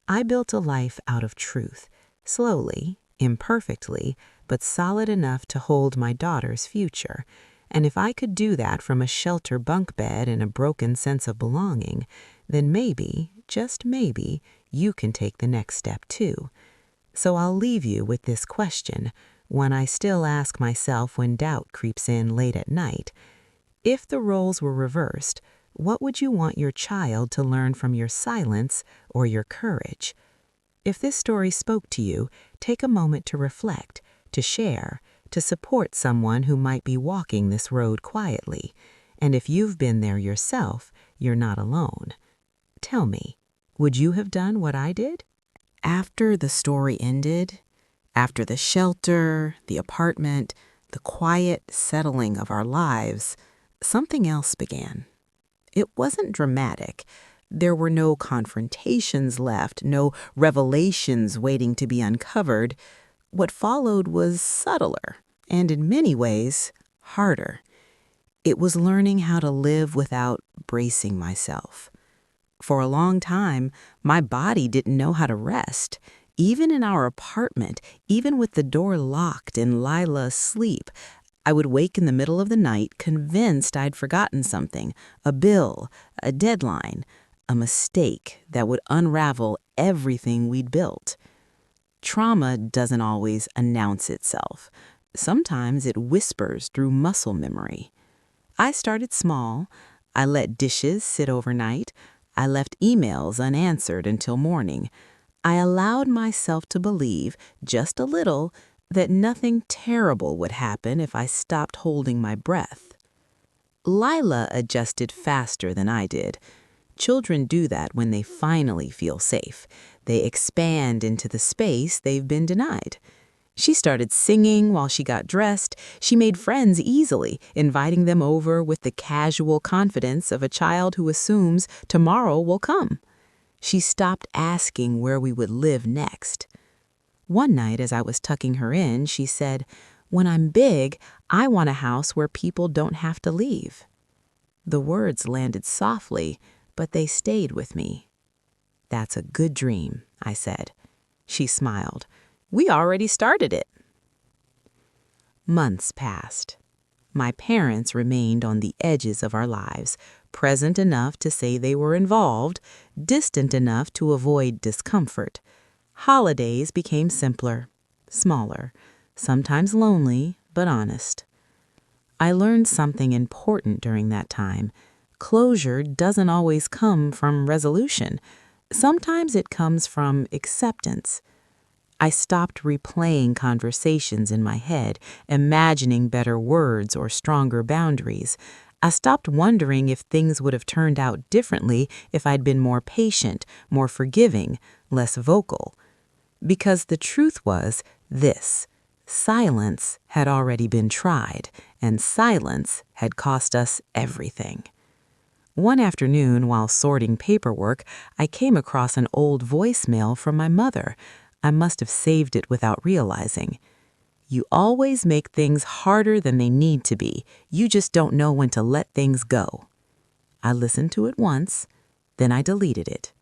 I built a life out of truth, slowly, imperfectly, but solid enough to hold my daughter's future. And if I could do that from a shelter bunk bed and a broken sense of belonging, then maybe, just maybe, you can take the next step too. So I'll leave you with this question, one I still ask myself when doubt creeps in late at night. If the roles were reversed, what would you want your child to learn from your silence or your courage? If this story spoke to you, take a moment to reflect, to share, to support someone who might be walking this road quietly. And if you've been there yourself, you're not alone. Tell me, would you have done what I did? After the story ended, after the shelter, the apartment, the quiet settling of our lives, something else began. It wasn't dramatic. There were no confrontations left, no revelations waiting to be uncovered. What followed was subtler, and in many ways, harder. It was learning how to live without bracing myself. For a long time, my body didn't know how to rest. Even in our apartment, even with the door locked and Lila asleep, I would wake in the middle of the night convinced I'd forgotten something, a bill, a deadline, a mistake that would unravel everything we'd built. Trauma doesn't always announce itself. Sometimes it whispers through muscle memory. I started small. I let dishes sit overnight. I left emails unanswered until morning. I allowed myself to believe, just a little, that nothing terrible would happen if I stopped holding my breath. Lila adjusted faster than I did. Children do that when they finally feel safe. They expand into the space they've been denied. She started singing while she got dressed. She made friends easily, inviting them over with the casual confidence of a child who assumes tomorrow will come. She stopped asking where we would live next. One night, as I was tucking her in, she said, "When I'm big, I want a house where people don't have to leave." The words landed softly, but they stayed with me. "That's a good dream," I said. She smiled. "We already started it." Months passed. My parents remained on the edges of our lives, present enough to say they were involved, distant enough to avoid discomfort. Holidays became simpler, smaller, sometimes lonely, but honest. I learned something important during that time. Closure doesn't always come from resolution. Sometimes it comes from acceptance. I stopped replaying conversations in my head, imagining better words or stronger boundaries. I stopped wondering if things would have turned out differently if I'd been more patient, more forgiving, less vocal. Because the truth was this: silence had already been tried, and silence had cost us everything. One afternoon, while sorting paperwork, I came across an old voicemail from my mother. I must have saved it without realizing. You always make things harder than they need to be. You just don't know when to let things go. I listened to it once, then I deleted it.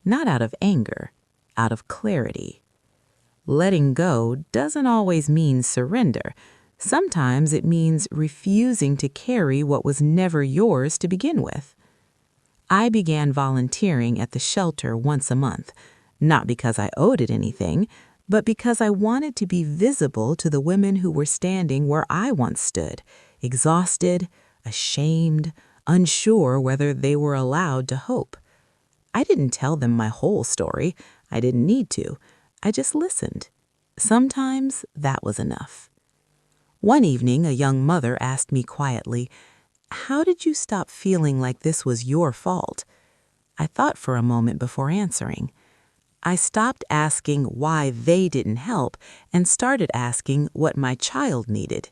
Not out of anger, out of clarity. Letting go doesn't always mean surrender. Sometimes it means refusing to carry what was never yours to begin with. I began volunteering at the shelter once a month, not because I owed it anything, but because I wanted to be visible to the women who were standing where I once stood, exhausted, ashamed, unsure whether they were allowed to hope. I didn't tell them my whole story. I didn't need to. I just listened. Sometimes that was enough. One evening, a young mother asked me quietly, "How did you stop feeling like this was your fault?" I thought for a moment before answering. I stopped asking why they didn't help and started asking what my child needed.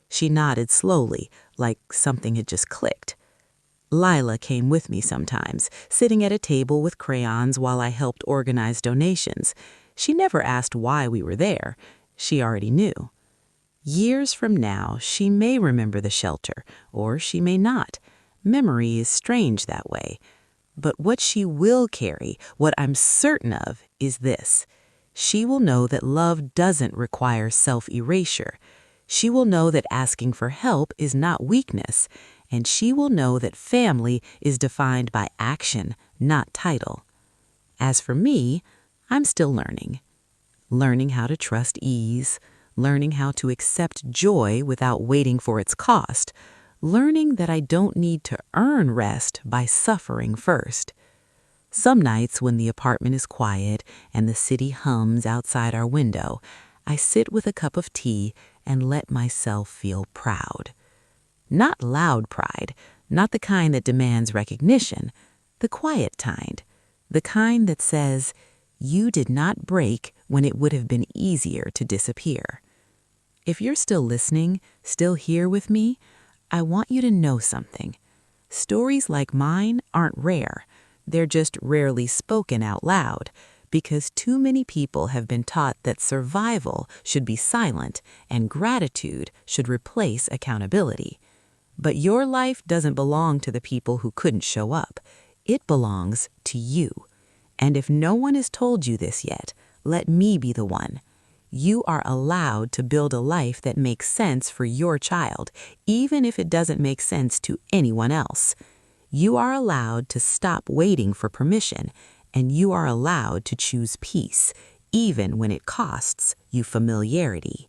She nodded slowly, like something had just clicked. Lila came with me sometimes, sitting at a table with crayons while I helped organize donations. She never asked why we were there. She already knew. Years from now, she may remember the shelter, or she may not. Memory is strange that way. But what she will carry, what I'm certain of, is this. She will know that love doesn't require self-erasure. She will know that asking for help is not weakness, and she will know that family is defined by action, not title. As for me, I'm still learning. Learning how to trust ease, learning how to accept joy without waiting for its cost, learning that I don't need to earn rest by suffering first. Some nights when the apartment is quiet and the city hums outside our window, I sit with a cup of tea and let myself feel proud. Not loud pride, not the kind that demands recognition, the quiet kind, the kind that says, "You did not break when it would have been easier to disappear." If you're still listening, still here with me, I want you to know something. Stories like mine aren't rare. They're just rarely spoken out loud, because too many people have been taught that survival should be silent and gratitude should replace accountability. But your life doesn't belong to the people who couldn't show up. It belongs to you. And if no one has told you this yet, let me be the one. You are allowed to build a life that makes sense for your child, even if it doesn't make sense to anyone else. You are allowed to stop waiting for permission, and you are allowed to choose peace, even when it costs you familiarity.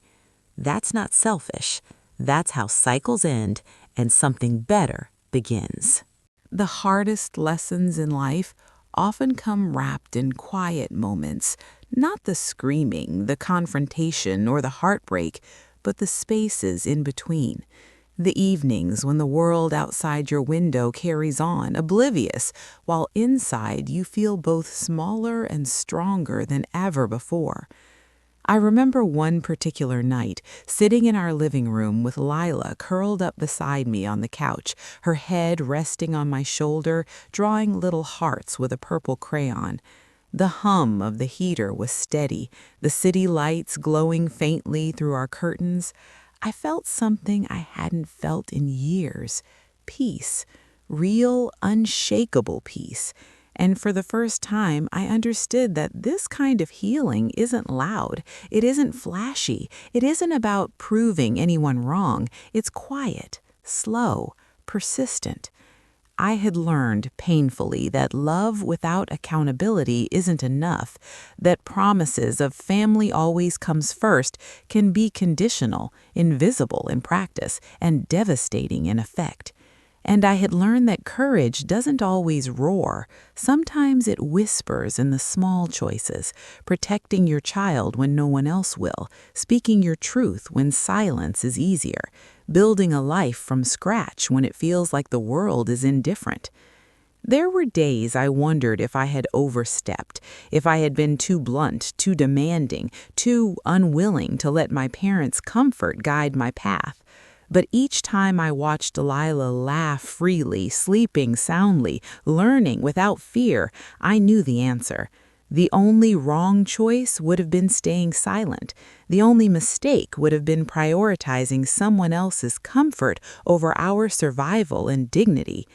That's not selfish. That's how cycles end and something better begins. The hardest lessons in life often come wrapped in quiet moments, not the screaming, the confrontation, or the heartbreak, but the spaces in between. The evenings when the world outside your window carries on, oblivious, while inside you feel both smaller and stronger than ever before. I remember one particular night, sitting in our living room with Lila curled up beside me on the couch, her head resting on my shoulder, drawing little hearts with a purple crayon. The hum of the heater was steady, the city lights glowing faintly through our curtains. I felt something I hadn't felt in years. Peace. Real, unshakable peace. And for the first time, I understood that this kind of healing isn't loud. It isn't flashy. It isn't about proving anyone wrong. It's quiet, slow, persistent. I had learned painfully that love without accountability isn't enough, that promises of family always comes first can be conditional, invisible in practice, and devastating in effect. And I had learned that courage doesn't always roar. Sometimes it whispers in the small choices, protecting your child when no one else will, speaking your truth when silence is easier, building a life from scratch when it feels like the world is indifferent. There were days I wondered if I had overstepped, if I had been too blunt, too demanding, too unwilling to let my parents' comfort guide my path. But each time I watched Delilah laugh freely, sleeping soundly, learning without fear, I knew the answer. The only wrong choice would have been staying silent. The only mistake would have been prioritizing someone else's comfort over our survival and dignity.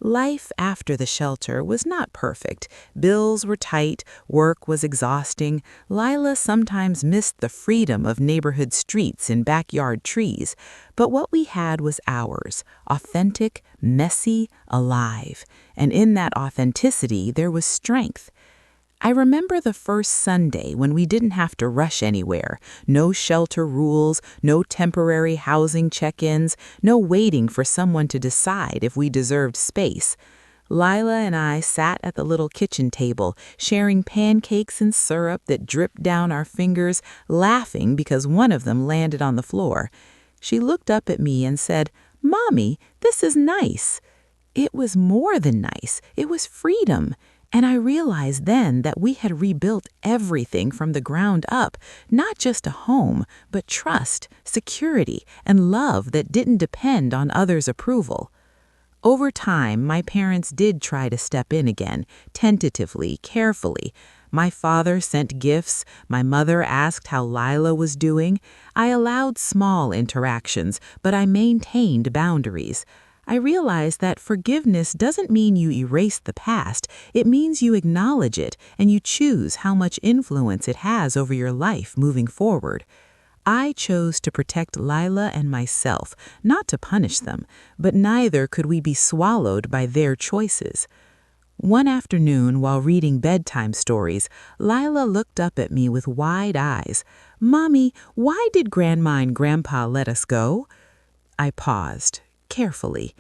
Life after the shelter was not perfect. Bills were tight, work was exhausting. Lila sometimes missed the freedom of neighborhood streets and backyard trees. But what we had was ours, authentic, messy, alive. And in that authenticity, there was strength. I remember the first Sunday when we didn't have to rush anywhere. No shelter rules, no temporary housing check-ins, no waiting for someone to decide if we deserved space. Lila and I sat at the little kitchen table, sharing pancakes and syrup that dripped down our fingers, laughing because one of them landed on the floor. She looked up at me and said, "Mommy, this is nice." It was more than nice. It was freedom. And I realized then that we had rebuilt everything from the ground up, not just a home, but trust, security, and love that didn't depend on others' approval. Over time, my parents did try to step in again, tentatively, carefully. My father sent gifts. My mother asked how Lila was doing. I allowed small interactions, but I maintained boundaries. I realized that forgiveness doesn't mean you erase the past. It means you acknowledge it and you choose how much influence it has over your life moving forward. I chose to protect Lila and myself, not to punish them, but neither could we be swallowed by their choices. One afternoon, while reading bedtime stories, Lila looked up at me with wide eyes. "Mommy, why did Grandma and Grandpa let us go?" I paused. Carefully.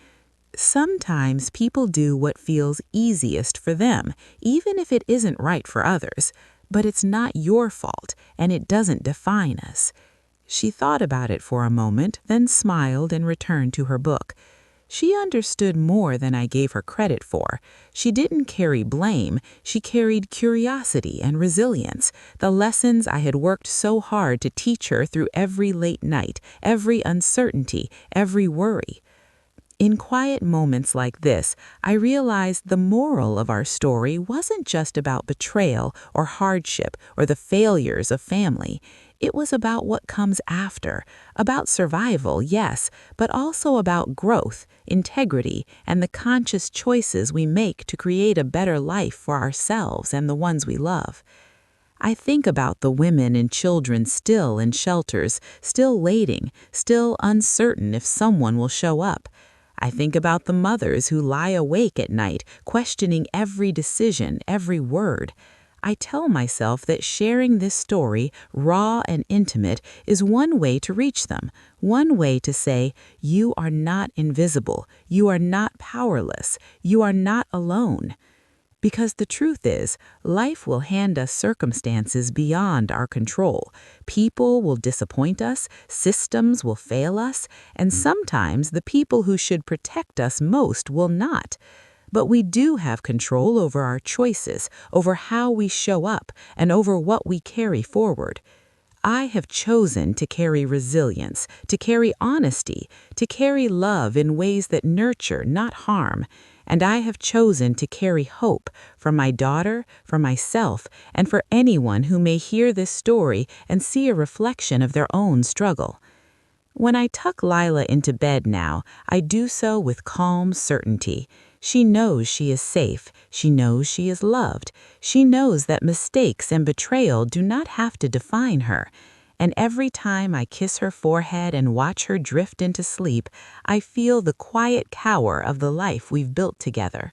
Sometimes people do what feels easiest for them, even if it isn't right for others. But it's not your fault, and it doesn't define us. She thought about it for a moment, then smiled and returned to her book. She understood more than I gave her credit for. She didn't carry blame, she carried curiosity and resilience, the lessons I had worked so hard to teach her through every late night, every uncertainty, every worry. In quiet moments like this, I realized the moral of our story wasn't just about betrayal or hardship or the failures of family. It was about what comes after, about survival, yes, but also about growth, integrity, and the conscious choices we make to create a better life for ourselves and the ones we love. I think about the women and children still in shelters, still waiting, still uncertain if someone will show up. I think about the mothers who lie awake at night, questioning every decision, every word. I tell myself that sharing this story, raw and intimate, is one way to reach them, one way to say, you are not invisible, you are not powerless, you are not alone. Because the truth is, life will hand us circumstances beyond our control. People will disappoint us, systems will fail us, and sometimes the people who should protect us most will not. But we do have control over our choices, over how we show up, and over what we carry forward. I have chosen to carry resilience, to carry honesty, to carry love in ways that nurture, not harm. And I have chosen to carry hope for my daughter, for myself, and for anyone who may hear this story and see a reflection of their own struggle. When I tuck Lila into bed now, I do so with calm certainty. She knows she is safe. She knows she is loved. She knows that mistakes and betrayal do not have to define her. And every time I kiss her forehead and watch her drift into sleep, I feel the quiet cower of the life we've built together.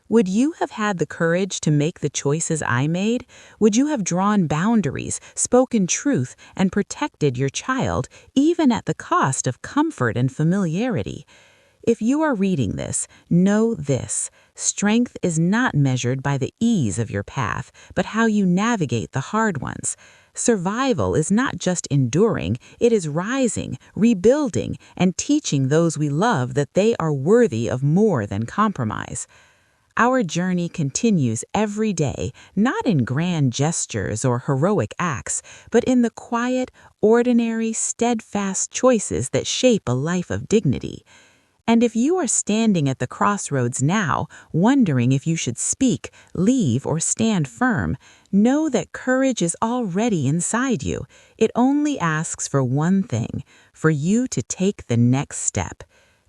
Would you have had the courage to make the choices I made? Would you have drawn boundaries, spoken truth, and protected your child, even at the cost of comfort and familiarity? If you are reading this, know this. Strength is not measured by the ease of your path, but how you navigate the hard ones. Survival is not just enduring, it is rising, rebuilding, and teaching those we love that they are worthy of more than compromise. Our journey continues every day, not in grand gestures or heroic acts, but in the quiet, ordinary, steadfast choices that shape a life of dignity. And if you are standing at the crossroads now, wondering if you should speak, leave, or stand firm, know that courage is already inside you. It only asks for one thing, for you to take the next step.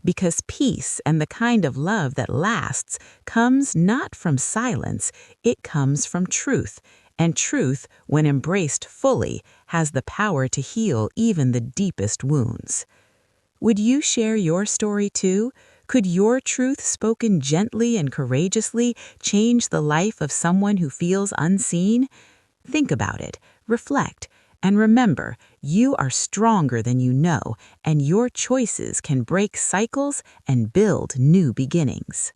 Because peace and the kind of love that lasts comes not from silence, it comes from truth. And truth, when embraced fully, has the power to heal even the deepest wounds. Would you share your story too? Could your truth spoken gently and courageously change the life of someone who feels unseen? Think about it, reflect, and remember, you are stronger than you know, and your choices can break cycles and build new beginnings.